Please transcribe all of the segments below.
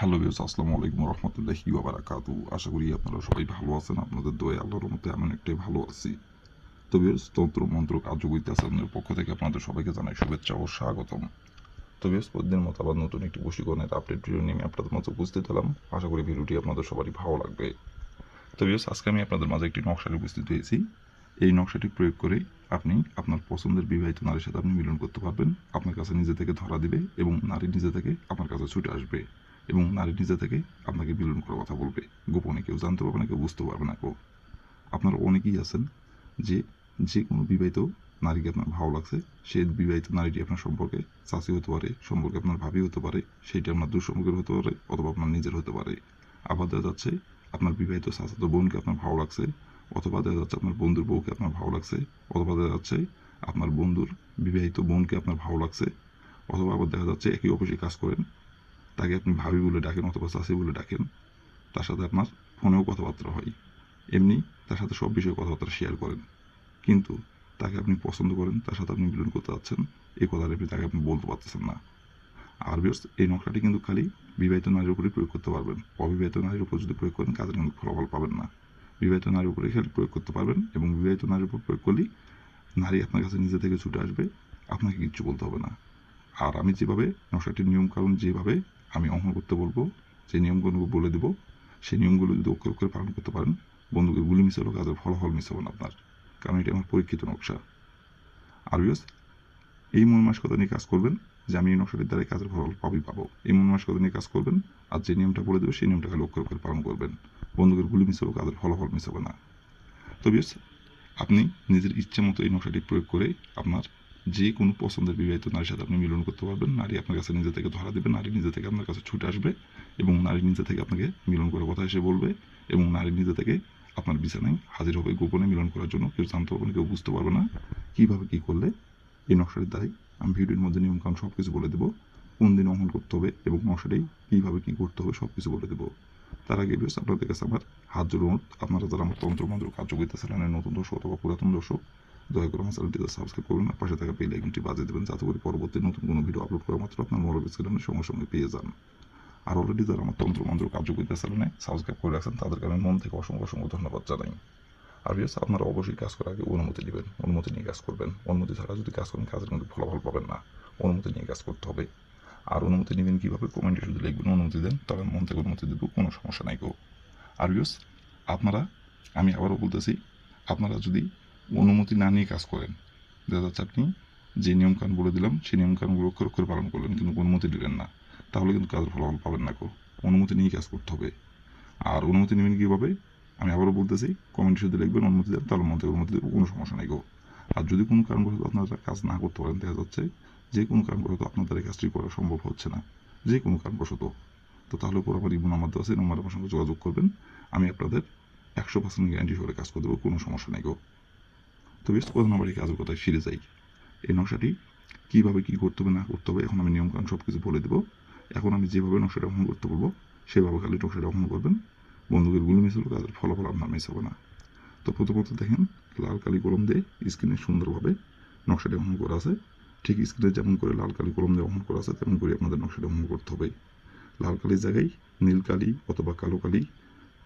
Hello viewers, আসসালামু আলাইকুম ওয়া রাহমাতুল্লাহি ওয়া বারাকাতুহু। আশা করি আপনারা সবাই ভালো আছেন। আপনাদের দোয়ায় আল্লাহর রহমতে আমি অনেকটাই ভালো আছি। তো ভিউয়ার্স, তন্ত্র মন্ত্র কার্যকরিতা চ্যানেলের পক্ষ থেকে আপনাদের সবাইকে জানাই শুভেচ্ছা ও স্বাগতম। তো ভিউয়ার্স, প্রতিদিনের মতো আবার নতুন একটি বশীকরণের আপডেট ভিডিও নিয়ে আমি আপনাদের মাঝে উপস্থিত হলাম। আশা করি ভিডিওটি আপনাদের সবারই ভালো লাগবে। তো ভিউয়ার্স, আজকে আমি আপনাদের মাঝে একটি নকশায় উপস্থিত হয়েছি। এই নকশাটি প্রয়োগ করে আপনি আপনার পছন্দের বিবাহিত নারীর সাথে আপনি মিলন করতে পারবেন। আপনার কাছে নিজে থেকে ধরা দিবে এবং নারী নিজে থেকে আপনার কাছে ছুটে আসবে এবং নারী নিজে থেকে আপনাকে মিলন করার কথা বলবে। গোপনে কেউ জানতে পারবে না, কেউ বুঝতে পারবে না। আপনারা অনেকেই আছেন যে যে কোনো বিবাহিত নারীকে আপনার ভালো লাগছে, সেই বিবাহিত নারীটি আপনার সম্পর্কে চাচি হতে পারে, সম্পর্কে আপনার ভাবি হতে পারে, সেইটা আপনার দুঃসম্পর্কের হতে পারে অথবা আপনার নিজের হতে পারে। আবার দেখা যাচ্ছে আপনার বিবাহিত চাচাতো বোনকে আপনার ভালো লাগছে, অথবা দেখা যাচ্ছে আপনার বন্ধুর বউকে আপনার ভালো লাগছে, অথবা দেখা যাচ্ছে আপনার বন্ধুর বিবাহিত বোনকে আপনার ভালো লাগছে, অথবা আবার দেখা যাচ্ছে একই অফিসে কাজ করেন, তাকে আপনি ভাবি বলে ডাকেন অথবা চাচি বলে ডাকেন, তার সাথে আপনার ফোনেও কথাবার্তা হয়, এমনি তার সাথে সব বিষয়ে কথাবার্তা শেয়ার করেন, কিন্তু তাকে আপনি পছন্দ করেন, তার সাথে আপনি মিলন করতে যাচ্ছেন, এই কথাটা তাকে আপনি বলতে পারতেছেন না। আর ভিউয়ার্স, এই নকশাটি কিন্তু খালি বিবাহিত নারীর উপরে প্রয়োগ করতে পারবেন। অবিবাহিত নারীর উপর যদি প্রয়োগ করেন, কাজের কিন্তু ফলাফল পাবেন না। বিবাহিত নারীর উপরে খালি প্রয়োগ করতে পারবেন এবং বিবাহিত নারীর উপর প্রয়োগ করলেই নারী আপনার কাছে নিজে থেকে ছুটে আসবে, আপনাকে কিচ্ছু বলতে হবে না। আর আমি যেভাবে নকশাটির নিয়মকানুন যেভাবে আমি অঙ্কন করতে বলবো, যে নিয়মগুলো বলে দেবো, সেই নিয়মগুলো যদি অক্ষরে অক্ষরে পালন করতে পারেন, বন্ধুকে গুলি মিস হলেও কাজের ফলাফল মিস হবে না আপনার, কারণ এটা আমার পরীক্ষিত নকশা। আর ভিউয়ার্স, এই মন মানসিকতা নিয়ে কাজ করবেন যে আমি এই নকশাটির দ্বারাই কাজের ফলাফল পাবো। এই মন মানসিকতা নিয়ে কাজ করবেন, আর যে নিয়মটা বলে দেবে সেই নিয়মটা খালি অক্ষরে অক্ষরে পালন করবেন। বন্ধুকে গুলি মিস হলেও কাজের ফলাফল মিস হবে না। তো ভিউয়ার্স, আপনি নিজের ইচ্ছে মতো এই নকশাটি প্রয়োগ করে আপনার যে কোনো পছন্দের বিবাহিত নারীর সাথে আপনি মিলন করতে পারবেন। নারী আপনার কাছে নিজে থেকে ধরা দেবে, নারী নিজে থেকে আপনার কাছে ছুটে আসবে এবং নারী নিজে থেকে আপনাকে মিলন করার কথা এসে বলবে এবং নারী নিজে থেকে আপনার বিছানায় হাজির হবে গোপনে মিলন করার জন্য। কেউ জানতে পারবে না, কেউ বুঝতে পারবে না। কীভাবে কী করলে এই নকশাটির দ্বারাই আমি ভিডিওর মধ্যে নিয়মকানুন সব কিছু বলে দেবো, কোন দিন অঙ্কন করতে হবে এবং নকশাটি কীভাবে কী করতে হবে সব কিছু বলে দেবো। তার আগে ভিউয়ার্স, আপনাদের কাছে আমার হাত জোড় অনুরোধ, আপনারা যারা আমার তন্ত্রমন্ত্র কার্যকরিতা চ্যানেলের নতুন দর্শক অথবা পুরাতন দর্শক, দয়া করে আমার চ্যানেলটিতে সাবস্ক্রাইব করুন আর পাশে থাকা বেল আইকনটি বাজিয়ে দেবেন, যাতে করে পরবর্তী নতুন কোনো ভিডিও আপলোড করা মাত্র আপনার মোবাইল স্ক্রিনের সঙ্গে সঙ্গে পেয়ে যান। আর অলরেডি যারা আমার তন্ত্রমন্ত্র কার্যকরিতা চ্যানেলে সাবস্ক্রাইব করে রাখছেন, তাদেরকে আমি মন থেকে অসংখ্য অসংখ্য ধন্যবাদ জানাই। আর ভিউয়ার্স, আপনারা অবশ্যই কাজ করার আগে অনুমতি নেবেন, অনুমতি নিয়ে কাজ করবেন। অনুমতি ছাড়া যদি কাজ করেন, কাজের কিন্তু ফলাফল পাবেন না। অনুমতি নিয়ে কাজ করতে হবে। আর অনুমতি নেবেন কীভাবে? কমেন্টে শুধু লিখবেন অনুমতি দেন, তবে মন থেকে অনুমতি দেবো, কোনো সমস্যা নাই গো। আর ভিউয়ার্স, আপনারা, আমি আবারও বলতেছি, আপনারা যদি অনুমতি না নিয়ে কাজ করেন, দেখা যাচ্ছে আপনি যে নিয়মকানুন বলে দিলাম সেই নিয়মকানুনগুলো অক্ষরে অক্ষরে পালন করলেন কিন্তু অনুমতি দিলেন না, তাহলে কিন্তু কাজের ফলাফল পাবেন না গো। অনুমতি নিয়ে কাজ করতে হবে। আর অনুমতি নেবেন কীভাবে? আমি আবারও বলতেছি, কমেন্টে শুধু লিখবেন অনুমতি দেন, তাহলে মন থেকে অনুমতি দেবো, কোনো সমস্যা নাই গো। আর যদি কোনো কারণবশত আপনারা কাজ না করতে পারেন, দেখা যাচ্ছে যে কোনো কারণবশত আপনাদের এই কাজটি করা সম্ভব হচ্ছে না, যে কোনো কারণবশত, তো তাহলে উপর আমার ইমো নাম্বার দেওয়া আছে, এই নাম্বারে আমার সঙ্গে যোগাযোগ করবেন। আমি আপনাদের 100% গ্যারান্টি সহকারে কাজ করে দেবো, কোনো সমস্যা নেই গো। তো বেশ, প্রধান আমার এই কাজের কথায় ফিরে যাই। এই নকশাটি কীভাবে কী করতে হবে না করতে হবে এখন আমি নিয়মকানুন সব কিছু বলে দেবো। এখন আমি যেভাবে নকশাটা অঙ্কন করতে বলবো সেভাবে খালি নকশাটা অঙ্কন করবেন। বন্দুকের গুলি মিস হলো, কাজের ফলাফল আপনার মিস হবে না। তো প্রথমত দেখেন, লাল কালি কলম দিয়ে স্ক্রিনে সুন্দরভাবে নকশাটি অঙ্কন করা আছে। ঠিক স্ক্রিনে যেমন করে লাল কালি কলম দিয়ে অঙ্কন করা আছে, তেমন করে আপনাদের নকশাটি অঙ্কন করতে হবে। লাল কালির জায়গায় নীল কালি অথবা কালো কালি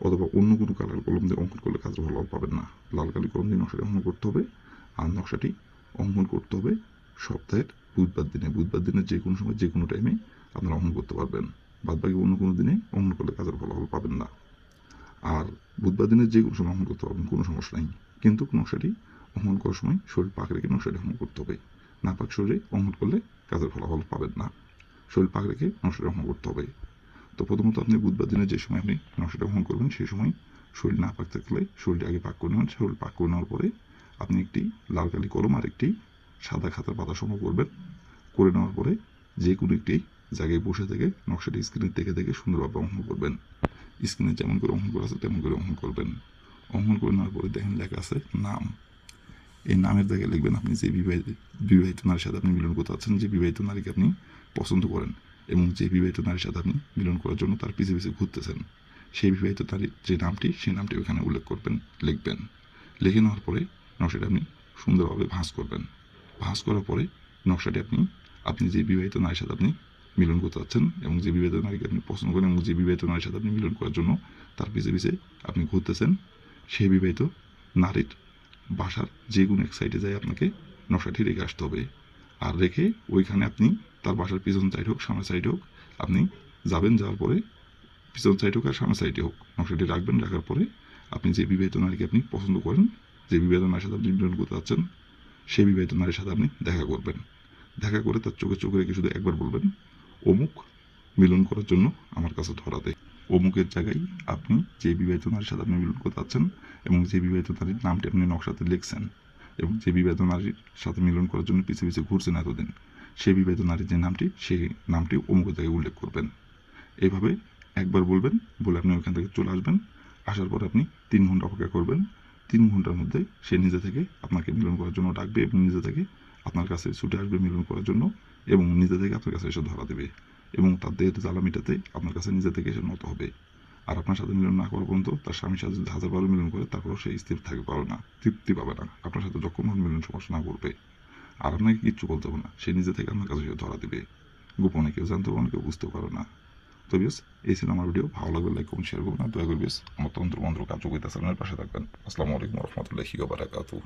অথবা অন্য কোনো কালার কলম দিয়ে অঙ্কন করলে কাজের ফলাফল পাবেন না। লাল কালি কলম দিয়ে নকশাটি অঙ্কন করতে হবে। আর নকশাটি অঙ্কন করতে হবে সপ্তাহের বুধবার দিনে। বুধবার দিনের যে কোনো সময় যে কোনো টাইমে আপনারা অঙ্কন করতে পারবেন। বাদবাকি অন্য কোনো দিনে অঙ্কন করলে কাজের ফলাফল পাবেন না। আর বুধবার দিনের যে কোনো সময় অঙ্কন করতে পারবেন, কোনো সমস্যা নেই, কিন্তু নকশাটি অঙ্কন করার সময় শরীর পাক রেখে নকশাটি অঙ্কন করতে হবে। না পাক শরীরে অঙ্কন করলে কাজের ফলাফল পাবেন না। শরীর পাক রেখে নকশাটি অঙ্কন করতে হবে। তো প্রথমত আপনি বুধবার দিনে যে সময় আপনি নকশাটা অঙ্কন করবেন, সেই সময় শরীর না পাক থাকলে শরীরটা আগে পাক করে নেবেন। শরীর পাক করে নেওয়ার পরে আপনি একটি লাল কালি কলম আর একটি সাদা খাতার পাতা সংগ্রহ করবেন। করে নেওয়ার পরে যে কোনো একটি জায়গায় বসে থেকে নকশাটি স্ক্রিনে দেখে দেখে সুন্দরভাবে অঙ্কন করবেন। স্ক্রিনে যেমন করে অঙ্কন করা আছে তেমন করে অঙ্কন করবেন। অঙ্কন করে নেওয়ার পরে দেখেন লেখা আছে নাম। এই নামের জায়গায় লিখবেন আপনি যে বিবাহিত নারীর সাথে আপনি মিলন করতে চাচ্ছেন, যে বিবাহিত নারীকে আপনি পছন্দ করেন এবং যে বিবাহিত নারীর সাথে আপনি মিলন করার জন্য তার পিছিয়ে পিছিয়ে ঘুরতেছেন, সেই বিবাহিত নারীর যে নামটি, সেই নামটি ওখানে উল্লেখ করবেন, লিখবেন। লিখে নেওয়ার পরে নকশাটি আপনি সুন্দরভাবে ভাঁজ করবেন। ভাঁজ করার পরে নকশাটি আপনি যে বিবাহিত নারীর সাথে আপনি মিলন করতে চাচ্ছেন এবং যে বিবাহিত নারীকে আপনি পছন্দ করেন এবং যে বিবাহিত নারীর সাথে আপনি মিলন করার জন্য তার পিছে পিছে আপনি ঘুরতেছেন, সেই বিবাহিত নারীর বাসার যে কোনো এক সাইডে যাই আপনাকে নকশাটি রেখে আসতে হবে। আর রেখে ওইখানে আপনি তার বাসার পিছন সাইড হোক সামনের সাইড হোক আপনি যাবেন, যাওয়ার পরে পিছন সাইড হোক আর সামনের সাইডে হোক নকশাটি রাখবেন। রাখার পরে আপনি যে বিবাহিত নারীকে আপনি পছন্দ করেন, যে বিবাহিত নারীর সাথে আপনি মিলন করতে যাচ্ছেন, সেই বিবাহিত নারীর সাথে আপনি দেখা করবেন। দেখা করে তার চোখে চোখে রেখে শুধু একবার বলবেন, অমুক মিলন করার জন্য আমার কাছে ধরা দেয়। অমুকের জায়গায় আপনি যে বিবাহিত নারীর সাথে আপনি মিলন করতে যাচ্ছেন এবং যে বিবাহিত নারীর নামটি আপনি নকশাতে লিখছেন এবং যে বিবাহিত নারীর সাথে মিলন করার জন্য পিছিয়ে পিছিয়ে ঘুরছেন এতদিন, সেই বিবাহিত নারীর যে নামটি, সেই নামটি অমুকের জায়গায় উল্লেখ করবেন। এইভাবে একবার বলবেন, বলে আপনি ওইখান থেকে চলে আসবেন। আসার পর আপনি 3 ঘন্টা অপেক্ষা করবেন। 3 ঘন্টার মধ্যে সে নিজে থেকে আপনাকে মিলন করার জন্য ডাকবে এবং নিজে থেকে আপনার কাছে ছুটে আসবে মিলন করার জন্য এবং নিজে থেকে আপনার কাছে এসে ধরা দেবে এবং তার দেহের জ্বালা মেটাতে আপনার কাছে নিজে থেকে এসে নত হবে। আর আপনার সাথে মিলন না করা পর্যন্ত তার স্বামীর সাথে যদি 1000 বার মিলন করে তারপরেও সে স্থির থাকতে পারবে না, তৃপ্তি পাবে না, আপনার সাথে যখন মিলন সমস্যা না করবে। আর আপনাকে কিচ্ছু বলতে হবে না, সে নিজে থেকে আপনার কাছে এসে ধরা দেবে। গোপনে কেউ জানতে পারবে না, কেউ বুঝতে পারবে না। তো বিয়াস, এই ছিল আমার ভিডিও। ভালো লাগবে লাইক করুন, শেয়ার করুন, আর দয়া করে বিয়াস আমার তন্ত্র মন্ত্র কার্যকরিতা চ্যানেলের পাশে থাকবেন। আসসালামু আলাইকুম রহমতুল্লাহি ওয়া বারাকাতুহু।